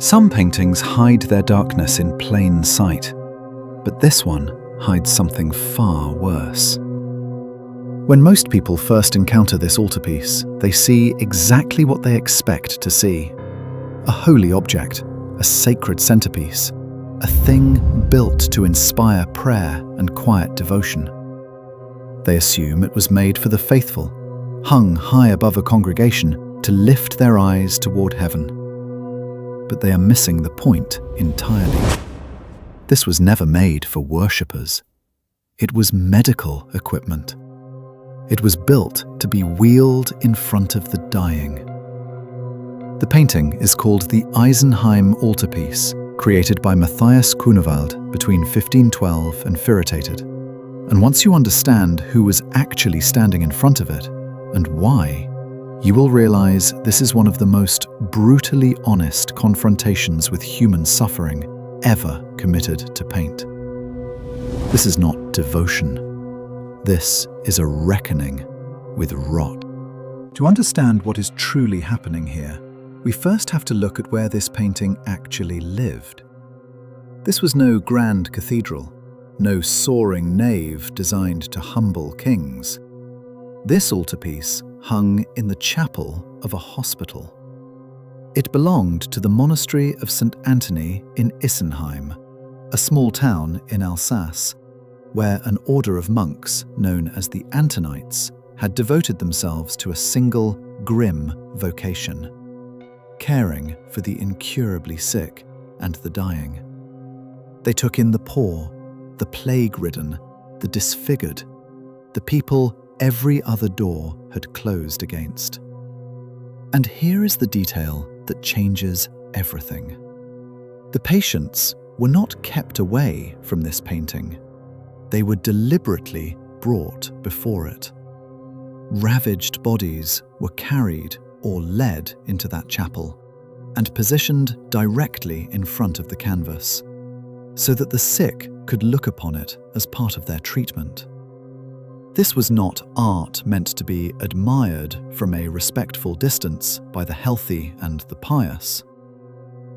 Some paintings hide their darkness in plain sight, but this one hides something far worse. When most people first encounter this altarpiece, they see exactly what they expect to see. A holy object, a sacred centerpiece, a thing built to inspire prayer and quiet devotion. They assume it was made for the faithful, hung high above a congregation to lift their eyes toward heaven. But they are missing the point entirely. This was never made for worshippers. It was medical equipment. It was built to be wheeled in front of the dying. The painting is called the Isenheim Altarpiece, created by Matthias Grünewald between 1512 and irritated. And once you understand who was actually standing in front of it, and why, you will realize this is one of the most brutally honest confrontations with human suffering ever committed to paint. This is not devotion. This is a reckoning with rot. To understand what is truly happening here, we first have to look at where this painting actually lived. This was no grand cathedral, no soaring nave designed to humble kings. This altarpiece hung in the chapel of a hospital. It belonged to the monastery of St. Anthony in Isenheim, a small town in Alsace, where an order of monks known as the Antonites had devoted themselves to a single, grim vocation: caring for the incurably sick and the dying. They took in the poor, the plague-ridden, the disfigured, the people every other door had closed against. And here is the detail that changes everything. The patients were not kept away from this painting. They were deliberately brought before it. Ravaged bodies were carried or led into that chapel and positioned directly in front of the canvas, so that the sick could look upon it as part of their treatment. This was not art meant to be admired from a respectful distance by the healthy and the pious.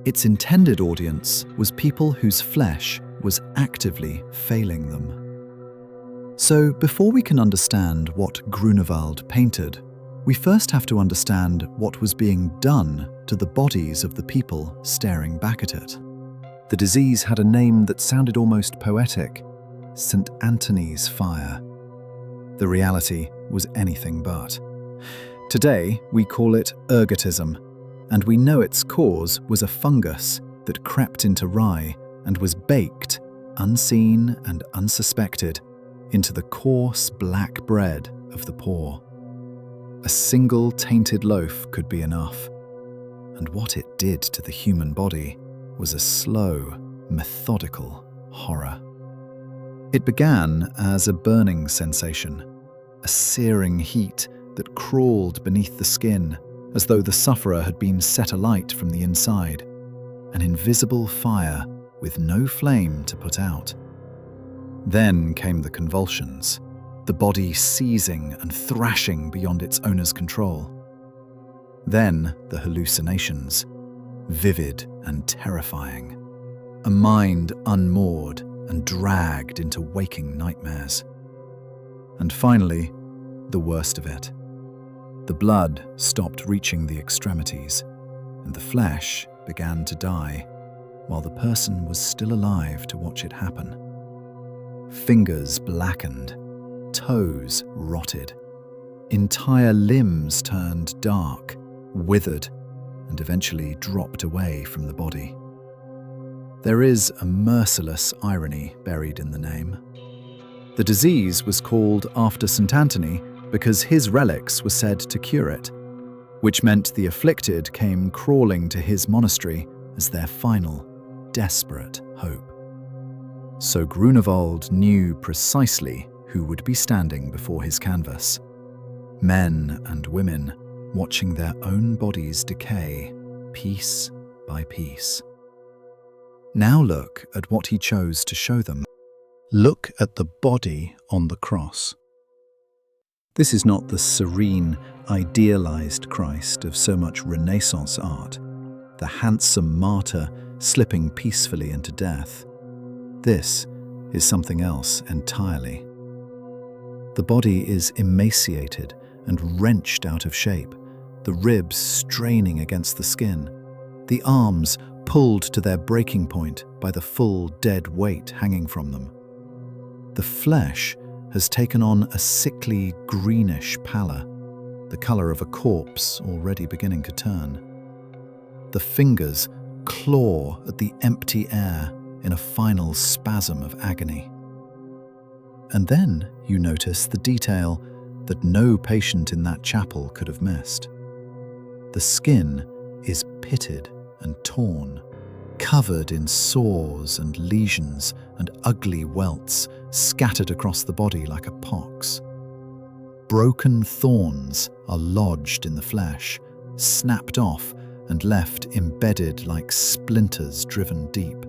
Its intended audience was people whose flesh was actively failing them. So before we can understand what Grünewald painted, we first have to understand what was being done to the bodies of the people staring back at it. The disease had a name that sounded almost poetic: St. Anthony's fire. The reality was anything but. Today, we call it ergotism, and we know its cause was a fungus that crept into rye and was baked, unseen and unsuspected, into the coarse black bread of the poor. A single tainted loaf could be enough, and what it did to the human body was a slow, methodical horror. It began as a burning sensation, a searing heat that crawled beneath the skin as though the sufferer had been set alight from the inside, an invisible fire with no flame to put out. Then came the convulsions, the body seizing and thrashing beyond its owner's control. Then the hallucinations, vivid and terrifying, a mind unmoored and dragged into waking nightmares. And finally, the worst of it. The blood stopped reaching the extremities, and the flesh began to die, while the person was still alive to watch it happen. Fingers blackened, toes rotted, entire limbs turned dark, withered, and eventually dropped away from the body. There is a merciless irony buried in the name. The disease was called after St. Anthony because his relics were said to cure it, which meant the afflicted came crawling to his monastery as their final, desperate hope. So Grünewald knew precisely who would be standing before his canvas. Men and women watching their own bodies decay, piece by piece. Now look at what he chose to show them. Look at the body on the cross. This is not the serene, idealized Christ of so much Renaissance art. the handsome martyr slipping peacefully into death. This is something else entirely. The body is emaciated and wrenched out of shape, the ribs straining against the skin, the arms pulled to their breaking point by the full dead weight hanging from them. The flesh has taken on a sickly greenish pallor, the color of a corpse already beginning to turn. The fingers claw at the empty air in a final spasm of agony. And then you notice the detail that no patient in that chapel could have missed. The skin is pitted and torn, covered in sores and lesions and ugly welts scattered across the body like a pox. Broken thorns are lodged in the flesh, snapped off and left embedded like splinters driven deep.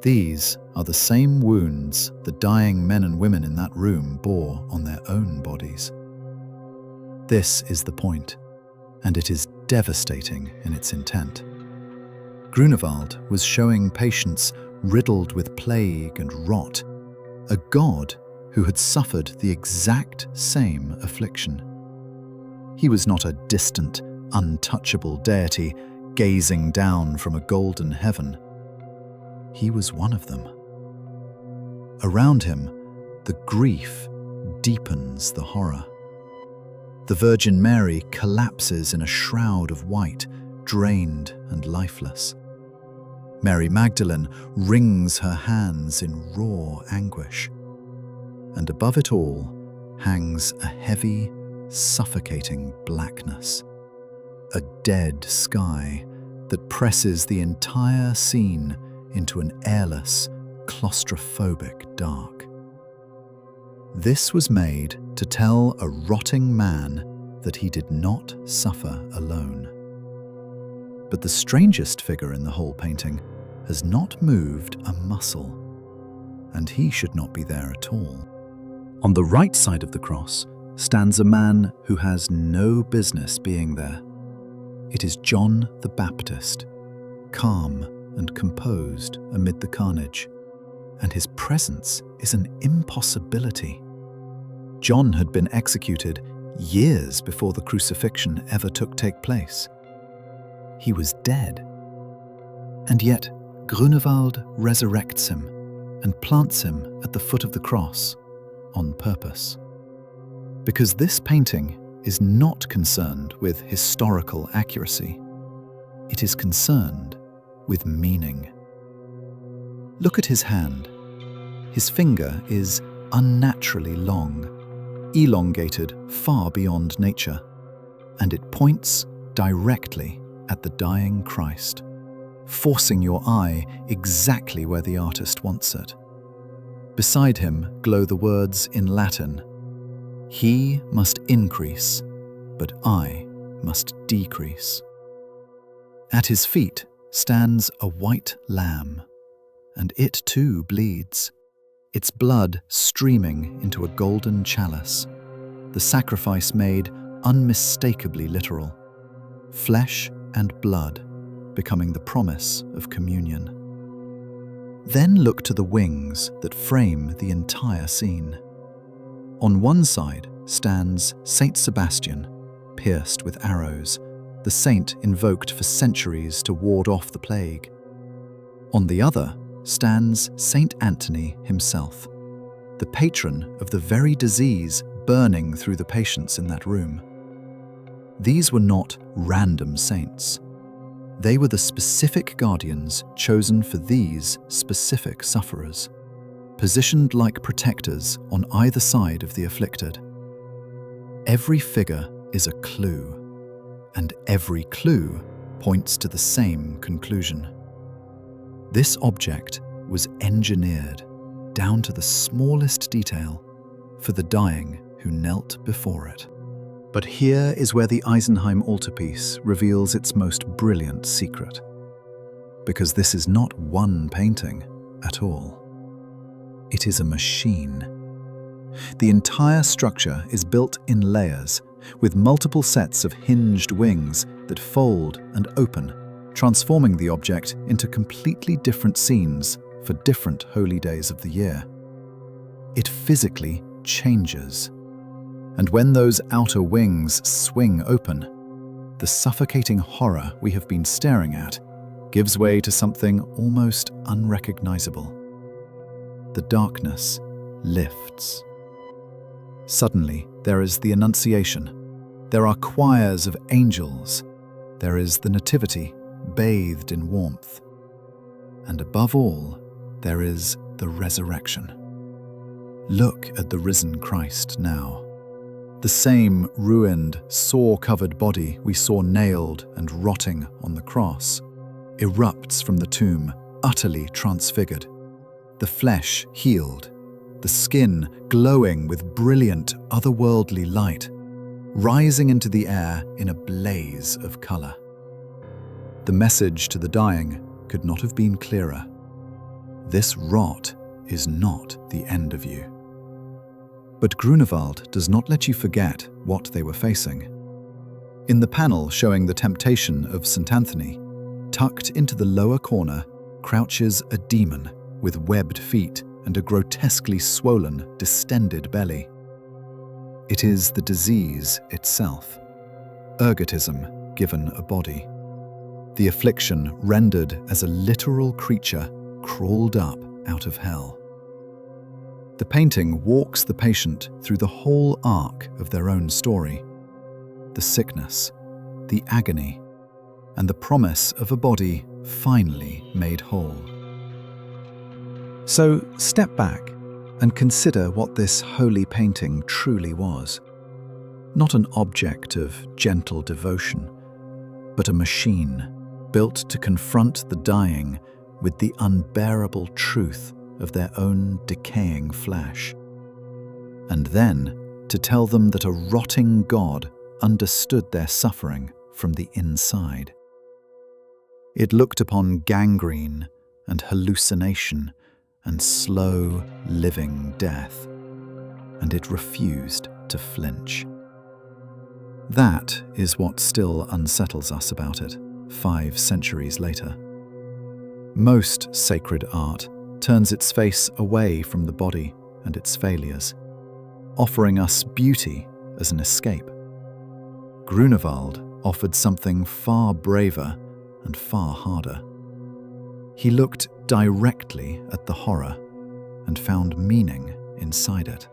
These are the same wounds the dying men and women in that room bore on their own bodies. This is the point, and it is devastating in its intent. Grünewald was showing patients riddled with plague and rot a God who had suffered the exact same affliction. He was not a distant, untouchable deity gazing down from a golden heaven. He was one of them. Around him, the grief deepens the horror. The Virgin Mary collapses in a shroud of white, drained and lifeless. Mary Magdalene wrings her hands in raw anguish. And above it all hangs a heavy, suffocating blackness, a dead sky that presses the entire scene into an airless, claustrophobic dark. This was made to tell a rotting man that he did not suffer alone. But the strangest figure in the whole painting has not moved a muscle, and he should not be there at all. On the right side of the cross stands a man who has no business being there. It is John the Baptist, calm and composed amid the carnage, and his presence is an impossibility. John had been executed years before the crucifixion ever took place. He was dead. And yet Grünewald resurrects him and plants him at the foot of the cross on purpose. Because this painting is not concerned with historical accuracy. It is concerned with meaning. Look at his hand. His finger is unnaturally long, elongated far beyond nature, and it points directly at the dying Christ, forcing your eye exactly where the artist wants it. Beside him glow the words in Latin, "He must increase, but I must decrease." At his feet stands a white lamb, and it too bleeds, its blood streaming into a golden chalice, the sacrifice made unmistakably literal, flesh and blood becoming the promise of communion. Then look to the wings that frame the entire scene. On one side stands Saint Sebastian, pierced with arrows, the saint invoked for centuries to ward off the plague. On the other stands Saint Anthony himself, the patron of the very disease burning through the patients in that room. These were not random saints. They were the specific guardians chosen for these specific sufferers, positioned like protectors on either side of the afflicted. Every figure is a clue, and every clue points to the same conclusion. This object was engineered down to the smallest detail for the dying who knelt before it. But here is where the Isenheim Altarpiece reveals its most brilliant secret. Because this is not one painting at all. It is a machine. The entire structure is built in layers, with multiple sets of hinged wings that fold and open transforming the object into completely different scenes for different holy days of the year. It physically changes. And when those outer wings swing open, the suffocating horror we have been staring at gives way to something almost unrecognizable. The darkness lifts. Suddenly, there is the Annunciation. There are choirs of angels. There is the Nativity, bathed in warmth. And above all, there is the resurrection. Look at the risen Christ now. The same ruined, sore-covered body we saw nailed and rotting on the cross erupts from the tomb, utterly transfigured. The flesh healed, the skin glowing with brilliant, otherworldly light, rising into the air in a blaze of color. The message to the dying could not have been clearer. This rot is not the end of you. But Grünewald does not let you forget what they were facing. In the panel showing the temptation of St. Anthony, tucked into the lower corner crouches a demon with webbed feet and a grotesquely swollen, distended belly. It is the disease itself, ergotism given a body. The affliction rendered as a literal creature crawled up out of hell. The painting walks the patient through the whole arc of their own story. The sickness, the agony, and the promise of a body finally made whole. So step back and consider what this holy painting truly was. Not an object of gentle devotion, but a machine built to confront the dying with the unbearable truth of their own decaying flesh, and then to tell them that a rotting God understood their suffering from the inside. It looked upon gangrene and hallucination and slow, living death, and it refused to flinch. That is what still unsettles us about it 5 centuries later. Most sacred art turns its face away from the body and its failures, offering us beauty as an escape. Grünewald offered something far braver and far harder. He looked directly at the horror and found meaning inside it.